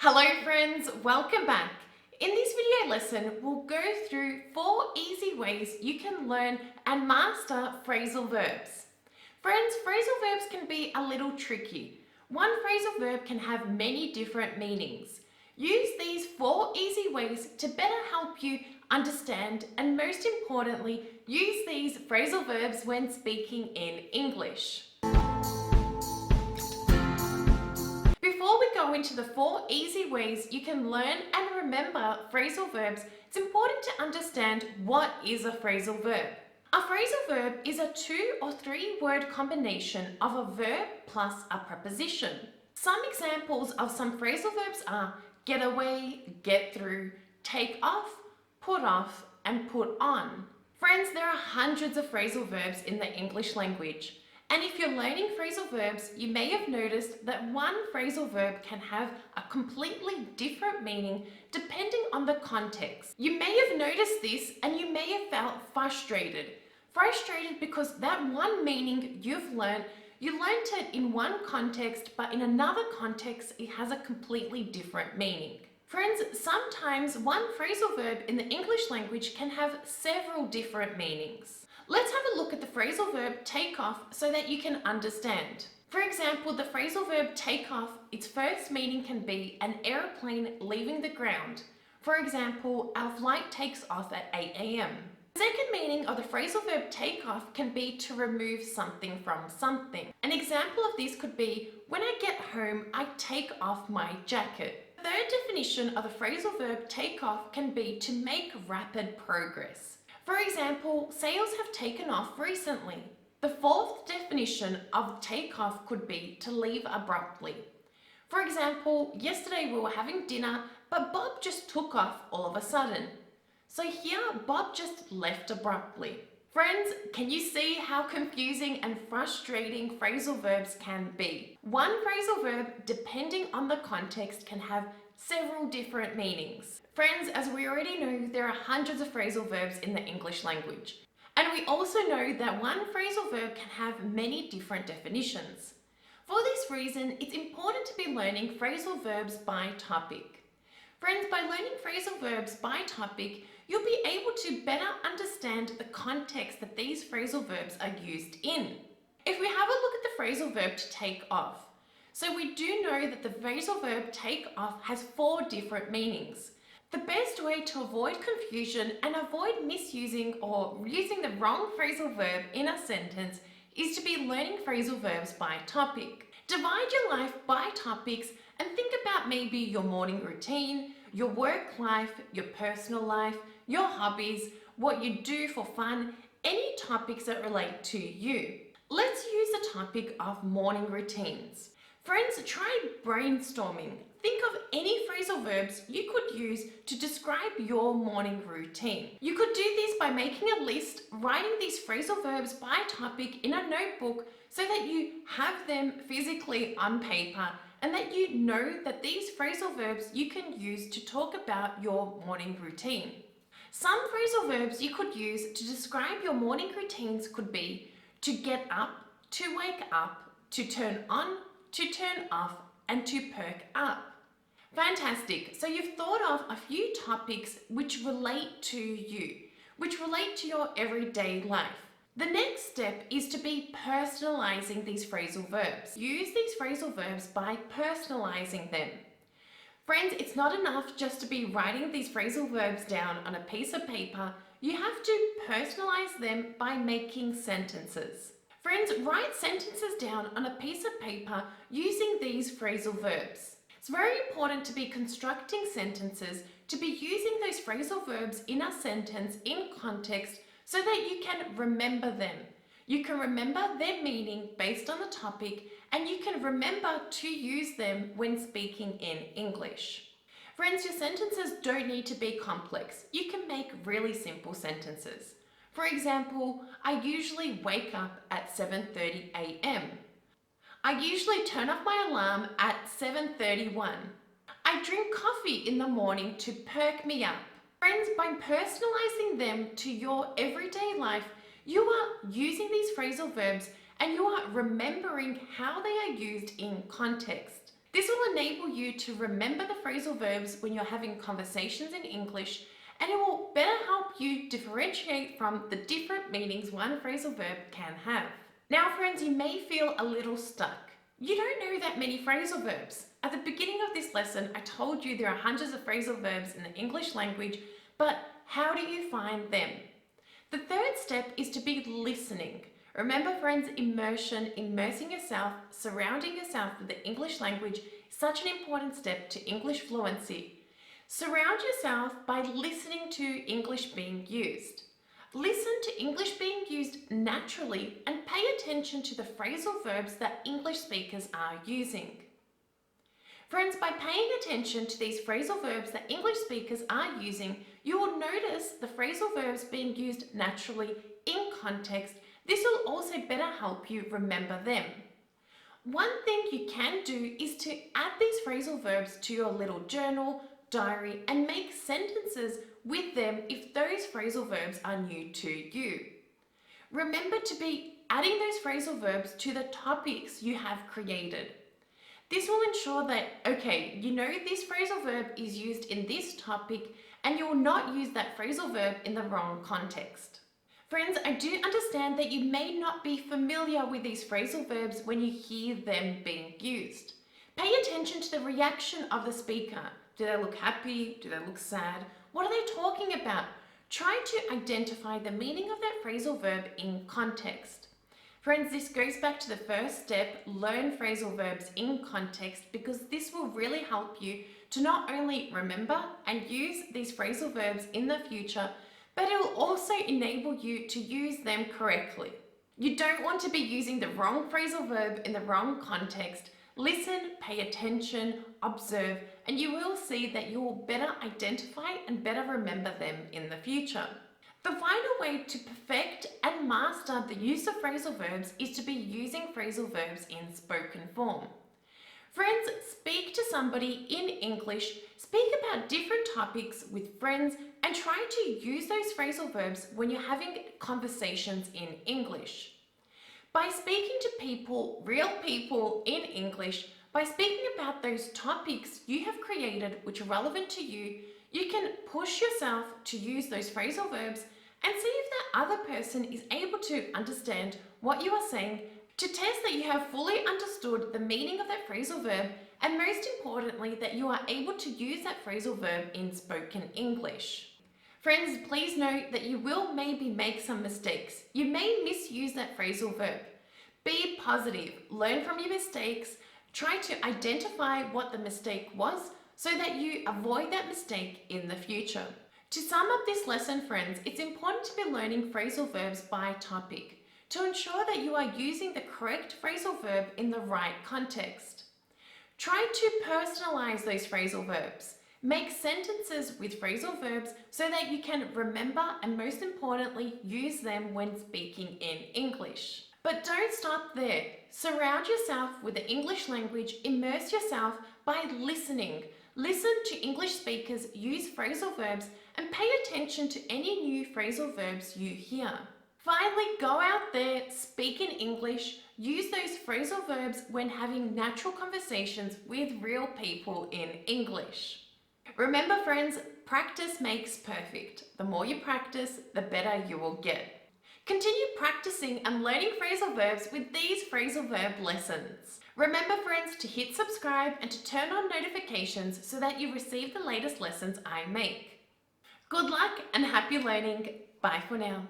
Hello friends, welcome back. In this video lesson, we'll go through 4 easy ways you can learn and master phrasal verbs. Friends, phrasal verbs can be a little tricky. One phrasal verb can have many different meanings. Use these 4 easy ways to better help you understand and most importantly, use these phrasal verbs when speaking in English. Before we go into the 4 easy ways you can learn and remember phrasal verbs, it's important to understand what is a phrasal verb. A phrasal verb is a 2 or 3 word combination of a verb plus a preposition. Some examples of some phrasal verbs are get away, get through, take off, and put on. Friends, there are hundreds of phrasal verbs in the English language. And if you're learning phrasal verbs, you may have noticed that one phrasal verb can have a completely different meaning depending on the context. You may have noticed this and you may have felt frustrated. Frustrated because that one meaning you learned it in one context, but in another context, it has a completely different meaning. Friends, sometimes one phrasal verb in the English language can have several different meanings. Let's have a look at the phrasal verb take off so that you can understand. For example, the phrasal verb take off, its first meaning can be an aeroplane leaving the ground. For example, our flight takes off at 8 a.m. The second meaning of the phrasal verb take off can be to remove something from something. An example of this could be, when I get home, I take off my jacket. The third definition of the phrasal verb take off can be to make rapid progress. For example, sales have taken off recently. The fourth definition of take off could be to leave abruptly. For example, yesterday we were having dinner, but Bob just took off all of a sudden. So here, Bob just left abruptly. Friends, can you see how confusing and frustrating phrasal verbs can be? One phrasal verb, depending on the context, can have several different meanings. Friends, as we already know, there are hundreds of phrasal verbs in the English language. And we also know that one phrasal verb can have many different definitions. For this reason, it's important to be learning phrasal verbs by topic. Friends, by learning phrasal verbs by topic, you'll be able to better understand the context that these phrasal verbs are used in. If we have a look at the phrasal verb to take off, so we do know that the phrasal verb take off has 4 different meanings. The best way to avoid confusion and avoid misusing or using the wrong phrasal verb in a sentence is to be learning phrasal verbs by topic. Divide your life by topics and think about maybe your morning routine, your work life, your personal life, your hobbies, what you do for fun, any topics that relate to you. Let's use the topic of morning routines. Friends, try brainstorming. Think of any phrasal verbs you could use to describe your morning routine. You could do this by making a list, writing these phrasal verbs by topic in a notebook so that you have them physically on paper and that you know that these phrasal verbs you can use to talk about your morning routine. Some phrasal verbs you could use to describe your morning routines could be to get up, to wake up, to turn on, to turn off, and to perk up. Fantastic. So you've thought of a few topics which relate to you, which relate to your everyday life. The next step is to be personalizing these phrasal verbs. Use these phrasal verbs by personalizing them. Friends, it's not enough just to be writing these phrasal verbs down on a piece of paper. You have to personalize them by making sentences. Friends, write sentences down on a piece of paper using these phrasal verbs. It's very important to be constructing sentences, to be using those phrasal verbs in a sentence in context so that you can remember them. You can remember their meaning based on the topic and you can remember to use them when speaking in English. Friends, your sentences don't need to be complex. You can make really simple sentences. For example, I usually wake up at 7:30 a.m. I usually turn off my alarm at 7:31. I drink coffee in the morning to perk me up. Friends, by personalizing them to your everyday life, you are using these phrasal verbs and you are remembering how they are used in context. This will enable you to remember the phrasal verbs when you're having conversations in English, and it will better help you differentiate from the different meanings one phrasal verb can have. Now friends, you may feel a little stuck. You don't know that many phrasal verbs. At the beginning of this lesson, I told you there are hundreds of phrasal verbs in the English language, but how do you find them? The third step is to be listening. Remember friends, immersing yourself, surrounding yourself with the English language is such an important step to English fluency. Surround yourself by listening to English being used. Listen to English being used naturally and pay attention to the phrasal verbs that English speakers are using. Friends, by paying attention to these phrasal verbs that English speakers are using, you will notice the phrasal verbs being used naturally in context. This will also better help you remember them. One thing you can do is to add these phrasal verbs to your little journal, diary, and make sentences with them if those phrasal verbs are new to you. Remember to be adding those phrasal verbs to the topics you have created. This will ensure that, okay, you know this phrasal verb is used in this topic and you will not use that phrasal verb in the wrong context. Friends, I do understand that you may not be familiar with these phrasal verbs when you hear them being used. Pay attention to the reaction of the speaker. Do they look happy? Do they look sad? What are they talking about? Try to identify the meaning of that phrasal verb in context. Friends, this goes back to the first step, learn phrasal verbs in context, because this will really help you to not only remember and use these phrasal verbs in the future, but it will also enable you to use them correctly. You don't want to be using the wrong phrasal verb in the wrong context. Listen, pay attention, observe, and you will see that you will better identify and better remember them in the future. The final way to perfect and master the use of phrasal verbs is to be using phrasal verbs in spoken form. Friends, speak to somebody in English, speak about different topics with friends, and try to use those phrasal verbs when you're having conversations in English. By speaking to people, real people in English, by speaking about those topics you have created which are relevant to you, you can push yourself to use those phrasal verbs and see if that other person is able to understand what you are saying, to test that you have fully understood the meaning of that phrasal verb, and most importantly, that you are able to use that phrasal verb in spoken English. Friends, please note that you will maybe make some mistakes. You may misuse that phrasal verb. Be positive, learn from your mistakes, try to identify what the mistake was so that you avoid that mistake in the future. To sum up this lesson, friends, it's important to be learning phrasal verbs by topic to ensure that you are using the correct phrasal verb in the right context. Try to personalize those phrasal verbs. Make sentences with phrasal verbs so that you can remember and most importantly, use them when speaking in English. But don't stop there. Surround yourself with the English language, immerse yourself by listening. Listen to English speakers use phrasal verbs and pay attention to any new phrasal verbs you hear. Finally, go out there, speak in English, use those phrasal verbs when having natural conversations with real people in English. Remember friends, practice makes perfect. The more you practice, the better you will get. Continue practicing and learning phrasal verbs with these phrasal verb lessons. Remember friends to hit subscribe and to turn on notifications so that you receive the latest lessons I make. Good luck and happy learning. Bye for now.